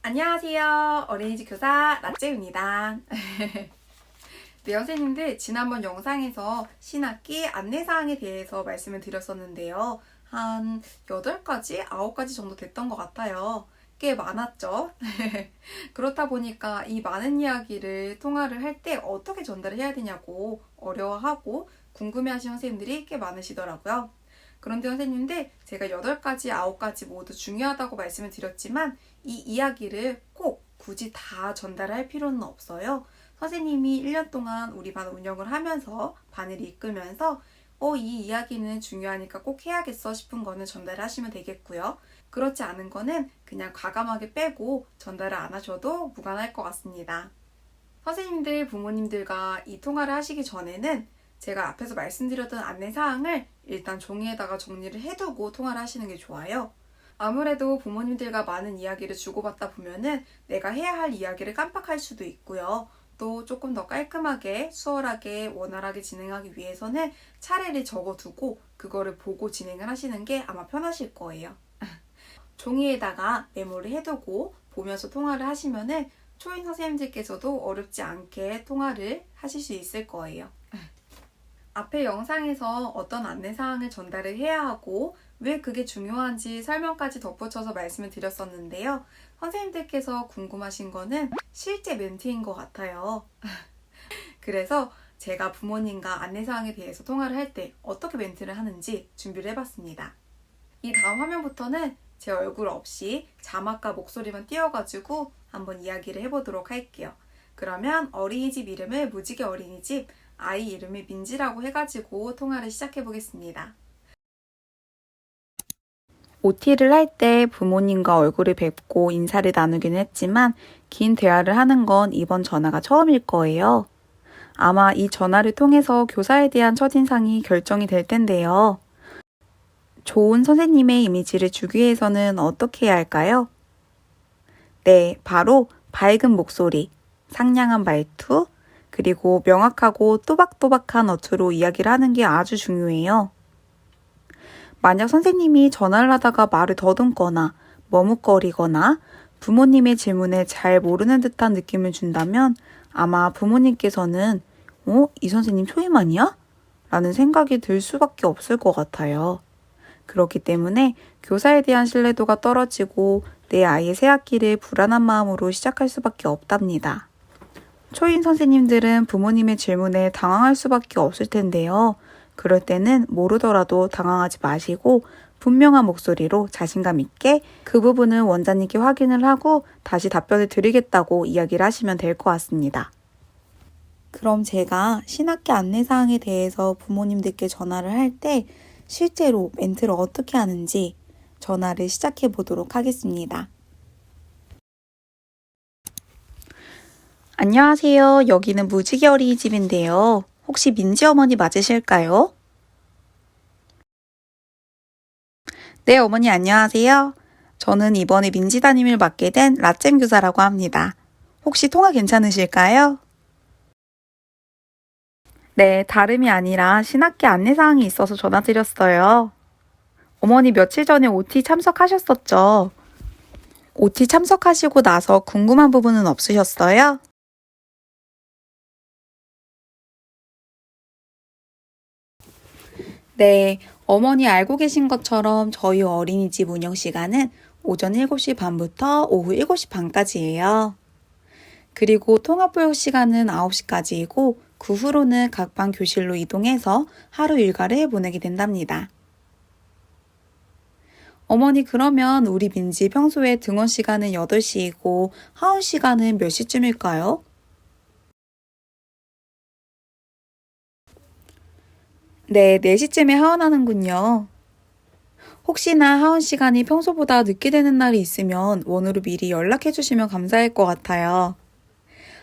안녕하세요. 어린이집 교사 라떼입니다. 네, 선생님들 지난번 영상에서 신학기 안내사항에 대해서 말씀을 드렸었는데요. 한 8가지, 9가지 정도 됐던 것 같아요. 꽤 많았죠? 그렇다 보니까 이 많은 이야기를 통화를 할 때 어떻게 전달을 해야 되냐고 어려워하고 궁금해하시는 선생님들이 꽤 많으시더라고요. 그런데 선생님들 제가 8가지, 9가지 모두 중요하다고 말씀을 드렸지만 이 이야기를 꼭 굳이 다 전달할 필요는 없어요. 선생님이 1년 동안 우리 반 운영을 하면서 반을 이끌면서 이 이야기는 중요하니까 꼭 해야겠어 싶은 거는 전달하시면 되겠고요. 그렇지 않은 거는 그냥 과감하게 빼고 전달을 안 하셔도 무관할 것 같습니다. 선생님들, 부모님들과 이 통화를 하시기 전에는 제가 앞에서 말씀드렸던 안내사항을 일단 종이에다가 정리를 해두고 통화를 하시는 게 좋아요. 아무래도 부모님들과 많은 이야기를 주고받다 보면은 내가 해야 할 이야기를 깜빡할 수도 있고요. 또 조금 더 깔끔하게, 수월하게, 원활하게 진행하기 위해서는 차례를 적어두고 그거를 보고 진행을 하시는 게 아마 편하실 거예요. 종이에다가 메모를 해두고 보면서 통화를 하시면은 초임 선생님들께서도 어렵지 않게 통화를 하실 수 있을 거예요. 앞에 영상에서 어떤 안내사항을 전달을 해야 하고 왜 그게 중요한지 설명까지 덧붙여서 말씀을 드렸었는데요. 선생님들께서 궁금하신 거는 실제 멘트인 것 같아요. 그래서 제가 부모님과 안내사항에 대해서 통화를 할 때 어떻게 멘트를 하는지 준비를 해봤습니다. 이 다음 화면부터는 제 얼굴 없이 자막과 목소리만 띄워가지고 한번 이야기를 해보도록 할게요. 그러면 어린이집 이름을 무지개 어린이집, 아이 이름을 민지라고 해가지고 통화를 시작해보겠습니다. OT를 할 때 부모님과 얼굴을 뵙고 인사를 나누긴 했지만 긴 대화를 하는 건 이번 전화가 처음일 거예요. 아마 이 전화를 통해서 교사에 대한 첫인상이 결정이 될 텐데요. 좋은 선생님의 이미지를 주기 위해서는 어떻게 해야 할까요? 네, 바로 밝은 목소리, 상냥한 말투, 그리고 명확하고 또박또박한 어투로 이야기를 하는 게 아주 중요해요. 만약 선생님이 전화를 하다가 말을 더듬거나 머뭇거리거나 부모님의 질문에 잘 모르는 듯한 느낌을 준다면 아마 부모님께서는 이 선생님 초임 아니야? 라는 생각이 들 수밖에 없을 것 같아요. 그렇기 때문에 교사에 대한 신뢰도가 떨어지고 내 아이의 새학기를 불안한 마음으로 시작할 수밖에 없답니다. 초임 선생님들은 부모님의 질문에 당황할 수밖에 없을 텐데요. 그럴 때는 모르더라도 당황하지 마시고 분명한 목소리로 자신감 있게 그 부분은 원장님께 확인을 하고 다시 답변을 드리겠다고 이야기를 하시면 될 것 같습니다. 그럼 제가 신학기 안내사항에 대해서 부모님들께 전화를 할 때 실제로 멘트를 어떻게 하는지 전화를 시작해 보도록 하겠습니다. 안녕하세요. 여기는 무지개 어린이집인데요. 혹시 민지 어머니 맞으실까요? 네, 어머니 안녕하세요. 저는 이번에 민지 담임을 맡게 된 라잼 교사라고 합니다. 혹시 통화 괜찮으실까요? 네, 다름이 아니라 신학기 안내사항이 있어서 전화드렸어요. 어머니 며칠 전에 OT 참석하셨었죠? OT 참석하시고 나서 궁금한 부분은 없으셨어요? 네, 어머니 알고 계신 것처럼 저희 어린이집 운영 시간은 오전 7시 반부터 오후 7시 반까지예요. 그리고 통합보육 시간은 9시까지이고 그 후로는 각 반 교실로 이동해서 하루 일과를 보내게 된답니다. 어머니 그러면 우리 민지 평소에 등원 시간은 8시이고 하원 시간은 몇 시쯤일까요? 네, 4시쯤에 하원하는군요. 혹시나 하원 시간이 평소보다 늦게 되는 날이 있으면 원으로 미리 연락해 주시면 감사할 것 같아요.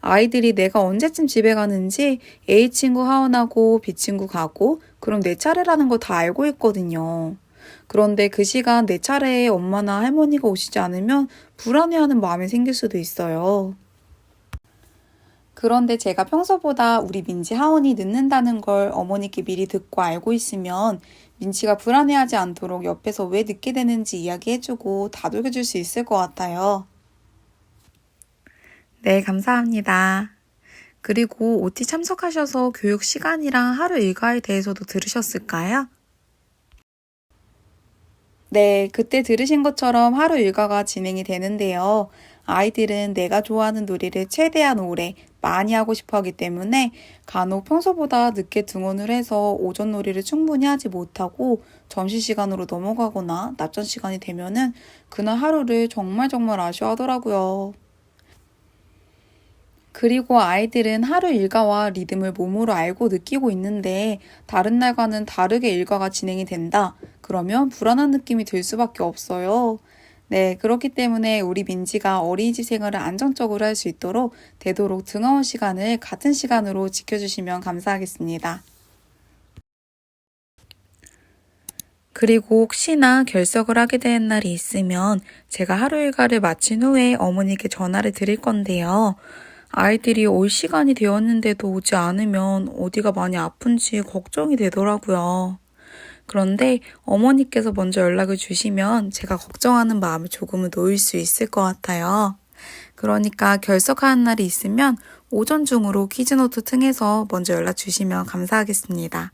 아이들이 내가 언제쯤 집에 가는지 A 친구 하원하고 B 친구 가고 그럼 내 차례라는 거 다 알고 있거든요. 그런데 그 시간 내 차례에 엄마나 할머니가 오시지 않으면 불안해하는 마음이 생길 수도 있어요. 그런데 제가 평소보다 우리 민지 하원이 늦는다는 걸 어머니께 미리 듣고 알고 있으면 민지가 불안해하지 않도록 옆에서 왜 늦게 되는지 이야기해주고 다독여줄 수 있을 것 같아요. 네, 감사합니다. 그리고 OT 참석하셔서 교육 시간이랑 하루 일과에 대해서도 들으셨을까요? 네, 그때 들으신 것처럼 하루 일과가 진행이 되는데요. 아이들은 내가 좋아하는 놀이를 최대한 오래 많이 하고 싶어 하기 때문에 간혹 평소보다 늦게 등원을 해서 오전 놀이를 충분히 하지 못하고 점심시간으로 넘어가거나 낮전 시간이 되면은 그날 하루를 정말 아쉬워하더라고요. 그리고 아이들은 하루 일과와 리듬을 몸으로 알고 느끼고 있는데 다른 날과는 다르게 일과가 진행이 된다. 그러면 불안한 느낌이 들 수밖에 없어요. 네, 그렇기 때문에 우리 민지가 어린이집 생활을 안정적으로 할 수 있도록 되도록 등하원 시간을 같은 시간으로 지켜주시면 감사하겠습니다. 그리고 혹시나 결석을 하게 되는 날이 있으면 제가 하루 일과를 마친 후에 어머니께 전화를 드릴 건데요. 아이들이 올 시간이 되었는데도 오지 않으면 어디가 많이 아픈지 걱정이 되더라고요. 그런데 어머니께서 먼저 연락을 주시면 제가 걱정하는 마음을 조금은 놓을 수 있을 것 같아요. 그러니까 결석하는 날이 있으면 오전 중으로 퀴즈노트 통해서 먼저 연락 주시면 감사하겠습니다.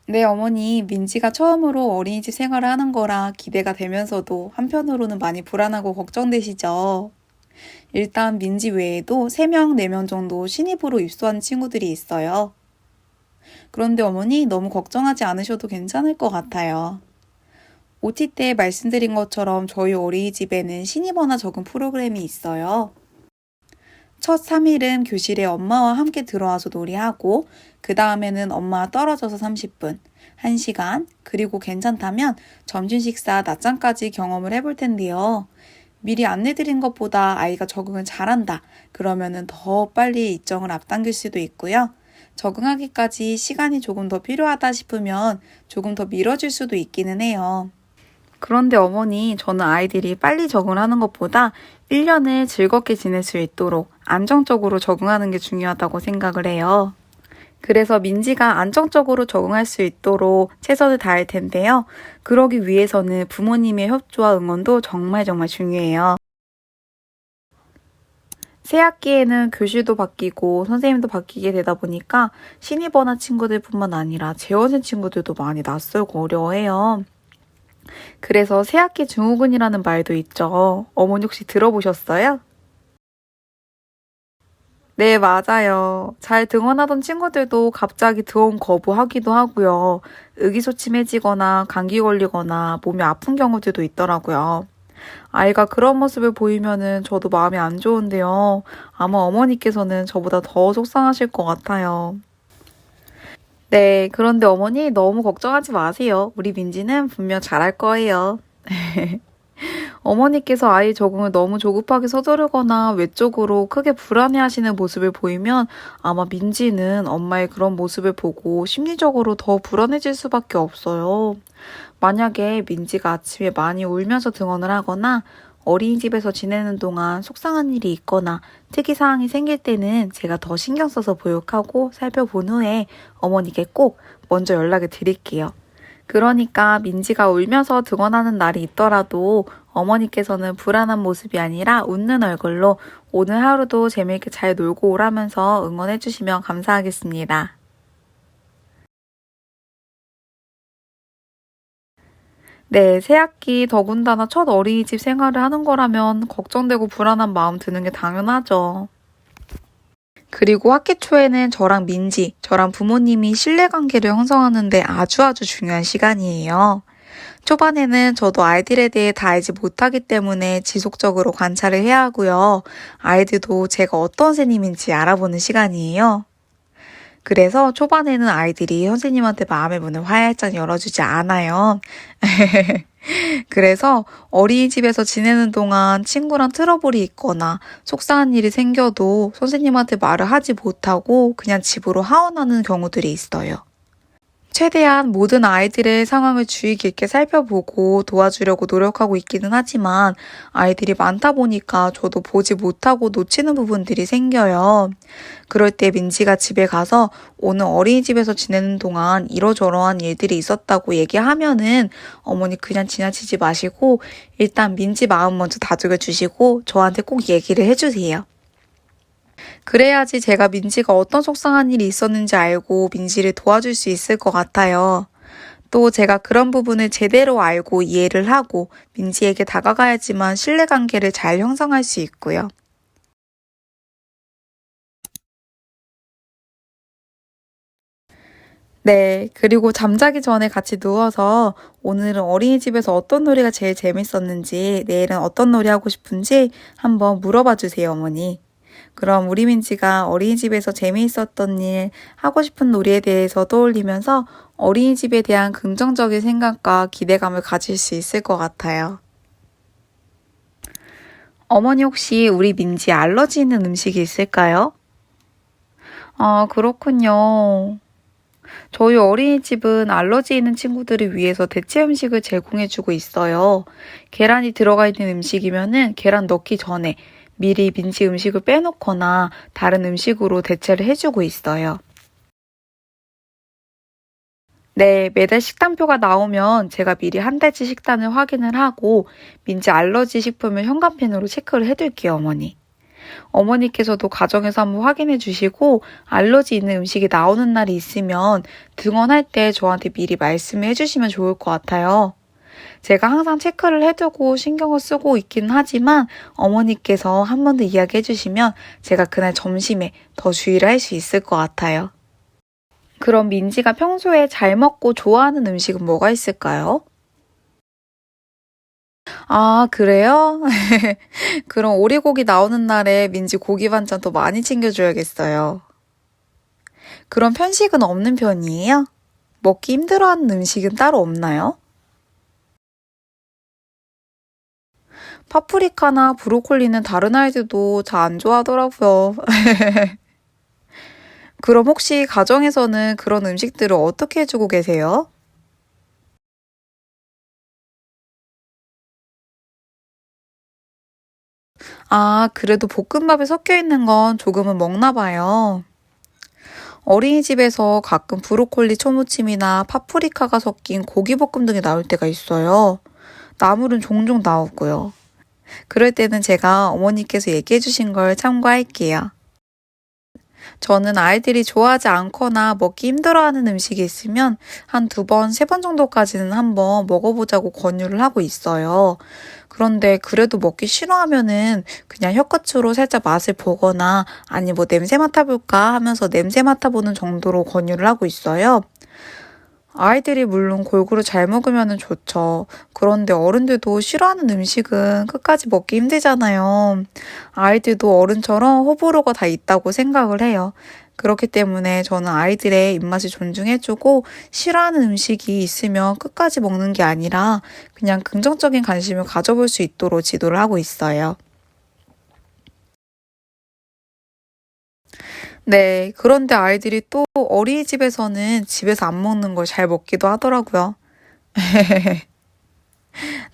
네, 어머니, 민지가 처음으로 어린이집 생활을 하는 거라 기대가 되면서도 한편으로는 많이 불안하고 걱정되시죠? 일단 민지 외에도 3명, 4명 정도 신입으로 입소한 친구들이 있어요. 그런데 어머니 너무 걱정하지 않으셔도 괜찮을 것 같아요. OT 때 말씀드린 것처럼 저희 어린이집에는 신입원화 적응 프로그램이 있어요. 첫 3일은 교실에 엄마와 함께 들어와서 놀이하고 그 다음에는 엄마와 떨어져서 30분, 1시간, 그리고 괜찮다면 점심 식사 낮잠까지 경험을 해볼 텐데요. 미리 안내드린 것보다 아이가 적응을 잘한다. 그러면은 더 빨리 일정을 앞당길 수도 있고요. 적응하기까지 시간이 조금 더 필요하다 싶으면 조금 더 미뤄질 수도 있기는 해요. 그런데 어머니, 저는 아이들이 빨리 적응하는 것보다 1년을 즐겁게 지낼 수 있도록 안정적으로 적응하는 게 중요하다고 생각을 해요. 그래서 민지가 안정적으로 적응할 수 있도록 최선을 다할 텐데요. 그러기 위해서는 부모님의 협조와 응원도 정말 중요해요. 새 학기에는 교실도 바뀌고 선생님도 바뀌게 되다 보니까 신입원화 친구들뿐만 아니라 재원생 친구들도 많이 낯설고 어려워해요. 그래서 새학기 증후군이라는 말도 있죠. 어머니 혹시 들어보셨어요? 네, 맞아요. 잘 등원하던 친구들도 갑자기 등원 거부하기도 하고요. 의기소침해지거나 감기 걸리거나 몸이 아픈 경우들도 있더라고요. 아이가 그런 모습을 보이면은 저도 마음이 안 좋은데요. 아마 어머니께서는 저보다 더 속상하실 것 같아요. 네, 그런데 어머니 너무 걱정하지 마세요. 우리 민지는 분명 잘할 거예요. 어머니께서 아이 적응을 너무 조급하게 서두르거나 외적으로 크게 불안해하시는 모습을 보이면 아마 민지는 엄마의 그런 모습을 보고 심리적으로 더 불안해질 수밖에 없어요. 만약에 민지가 아침에 많이 울면서 등원을 하거나 어린이집에서 지내는 동안 속상한 일이 있거나 특이사항이 생길 때는 제가 더 신경 써서 보육하고 살펴본 후에 어머니께 꼭 먼저 연락을 드릴게요. 그러니까 민지가 울면서 등원하는 날이 있더라도 어머니께서는 불안한 모습이 아니라 웃는 얼굴로 오늘 하루도 재미있게 잘 놀고 오라면서 응원해 주시면 감사하겠습니다. 네, 새학기 더군다나 첫 어린이집 생활을 하는 거라면 걱정되고 불안한 마음 드는 게 당연하죠. 그리고 학기 초에는 저랑 민지, 저랑 부모님이 신뢰관계를 형성하는 데 아주 중요한 시간이에요. 초반에는 저도 아이들에 대해 다 알지 못하기 때문에 지속적으로 관찰을 해야 하고요. 아이들도 제가 어떤 선생님인지 알아보는 시간이에요. 그래서 초반에는 아이들이 선생님한테 마음의 문을 활짝 열어주지 않아요. 그래서 어린이집에서 지내는 동안 친구랑 트러블이 있거나 속상한 일이 생겨도 선생님한테 말을 하지 못하고 그냥 집으로 하원하는 경우들이 있어요. 최대한 모든 아이들의 상황을 주의 깊게 살펴보고 도와주려고 노력하고 있기는 하지만 아이들이 많다 보니까 저도 보지 못하고 놓치는 부분들이 생겨요. 그럴 때 민지가 집에 가서 오늘 어린이집에서 지내는 동안 이러저러한 일들이 있었다고 얘기하면은 어머니 그냥 지나치지 마시고 일단 민지 마음 먼저 다독여 주시고 저한테 꼭 얘기를 해주세요. 그래야지 제가 민지가 어떤 속상한 일이 있었는지 알고 민지를 도와줄 수 있을 것 같아요. 또 제가 그런 부분을 제대로 알고 이해를 하고 민지에게 다가가야지만 신뢰관계를 잘 형성할 수 있고요. 네, 그리고 잠자기 전에 같이 누워서 오늘은 어린이집에서 어떤 놀이가 제일 재밌었는지, 내일은 어떤 놀이 하고 싶은지 한번 물어봐 주세요, 어머니. 그럼 우리 민지가 어린이집에서 재미있었던 일, 하고 싶은 놀이에 대해서 떠올리면서 어린이집에 대한 긍정적인 생각과 기대감을 가질 수 있을 것 같아요. 어머니 혹시 우리 민지 알러지 있는 음식이 있을까요? 아, 그렇군요. 저희 어린이집은 알러지 있는 친구들을 위해서 대체 음식을 제공해주고 있어요. 계란이 들어가 있는 음식이면은 계란 넣기 전에 미리 민지 음식을 빼놓거나 다른 음식으로 대체를 해주고 있어요. 네, 매달 식단표가 나오면 제가 미리 한 달치 식단을 확인을 하고 민지 알러지 식품을 현관펜으로 체크를 해둘게요, 어머니. 어머니께서도 가정에서 한번 확인해 주시고 알러지 있는 음식이 나오는 날이 있으면 등원할 때 저한테 미리 말씀해 주시면 좋을 것 같아요. 제가 항상 체크를 해두고 신경을 쓰고 있긴 하지만 어머니께서 한 번 더 이야기해 주시면 제가 그날 점심에 더 주의를 할 수 있을 것 같아요. 그럼 민지가 평소에 잘 먹고 좋아하는 음식은 뭐가 있을까요? 아, 그래요? 그럼 오리고기 나오는 날에 민지 고기 반찬 더 많이 챙겨줘야겠어요. 그럼 편식은 없는 편이에요? 먹기 힘들어하는 음식은 따로 없나요? 파프리카나 브로콜리는 다른 아이들도 잘 안 좋아하더라고요. 그럼 혹시 가정에서는 그런 음식들을 어떻게 해주고 계세요? 아, 그래도 볶음밥에 섞여 있는 건 조금은 먹나 봐요. 어린이집에서 가끔 브로콜리 초무침이나 파프리카가 섞인 고기볶음 등이 나올 때가 있어요. 나물은 종종 나오고요. 그럴 때는 제가 어머니께서 얘기해 주신 걸 참고할게요. 저는 아이들이 좋아하지 않거나 먹기 힘들어하는 음식이 있으면 한 두 번, 세 번 정도까지는 한번 먹어보자고 권유를 하고 있어요. 그런데 그래도 먹기 싫어하면은 그냥 혀끝으로 살짝 맛을 보거나 아니 뭐 냄새 맡아볼까 하면서 냄새 맡아보는 정도로 권유를 하고 있어요. 아이들이 물론 골고루 잘 먹으면 좋죠. 그런데 어른들도 싫어하는 음식은 끝까지 먹기 힘들잖아요. 아이들도 어른처럼 호불호가 다 있다고 생각을 해요. 그렇기 때문에 저는 아이들의 입맛을 존중해주고 싫어하는 음식이 있으면 끝까지 먹는 게 아니라 그냥 긍정적인 관심을 가져볼 수 있도록 지도를 하고 있어요. 네, 그런데 아이들이 또 어린이집에서는 집에서 안 먹는 걸 잘 먹기도 하더라고요.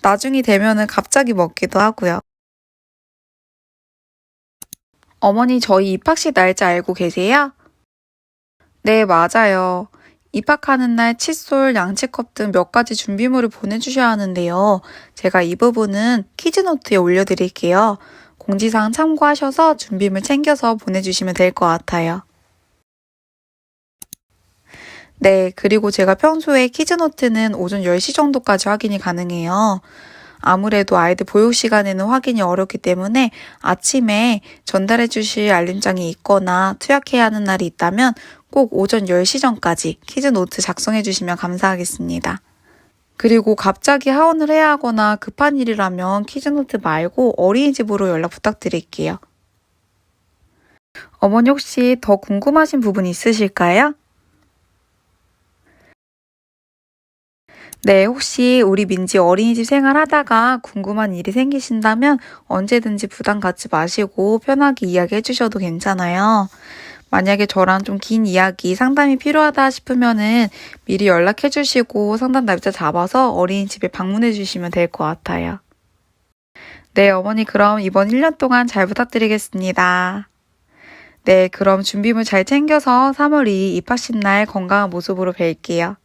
나중이 되면은 갑자기 먹기도 하고요. 어머니, 저희 입학식 날짜 알고 계세요? 네, 맞아요. 입학하는 날 칫솔, 양치컵 등 몇 가지 준비물을 보내주셔야 하는데요. 제가 이 부분은 퀴즈노트에 올려드릴게요. 공지사항 참고하셔서 준비물 챙겨서 보내주시면 될 것 같아요. 네, 그리고 제가 평소에 퀴즈노트는 오전 10시 정도까지 확인이 가능해요. 아무래도 아이들 보육 시간에는 확인이 어렵기 때문에 아침에 전달해 주실 알림장이 있거나 투약해야 하는 날이 있다면 꼭 오전 10시 전까지 퀴즈 노트 작성해 주시면 감사하겠습니다. 그리고 갑자기 하원을 해야 하거나 급한 일이라면 퀴즈 노트 말고 어린이집으로 연락 부탁드릴게요. 어머니 혹시 더 궁금하신 부분 있으실까요? 네, 혹시 우리 민지 어린이집 생활하다가 궁금한 일이 생기신다면 언제든지 부담 갖지 마시고 편하게 이야기해 주셔도 괜찮아요. 만약에 저랑 좀 긴 이야기, 상담이 필요하다 싶으면은 미리 연락해 주시고 상담 날짜 잡아서 어린이집에 방문해 주시면 될 것 같아요. 네, 어머니 그럼 이번 1년 동안 잘 부탁드리겠습니다. 네, 그럼 준비물 잘 챙겨서 3월 2일 입학식 날 건강한 모습으로 뵐게요.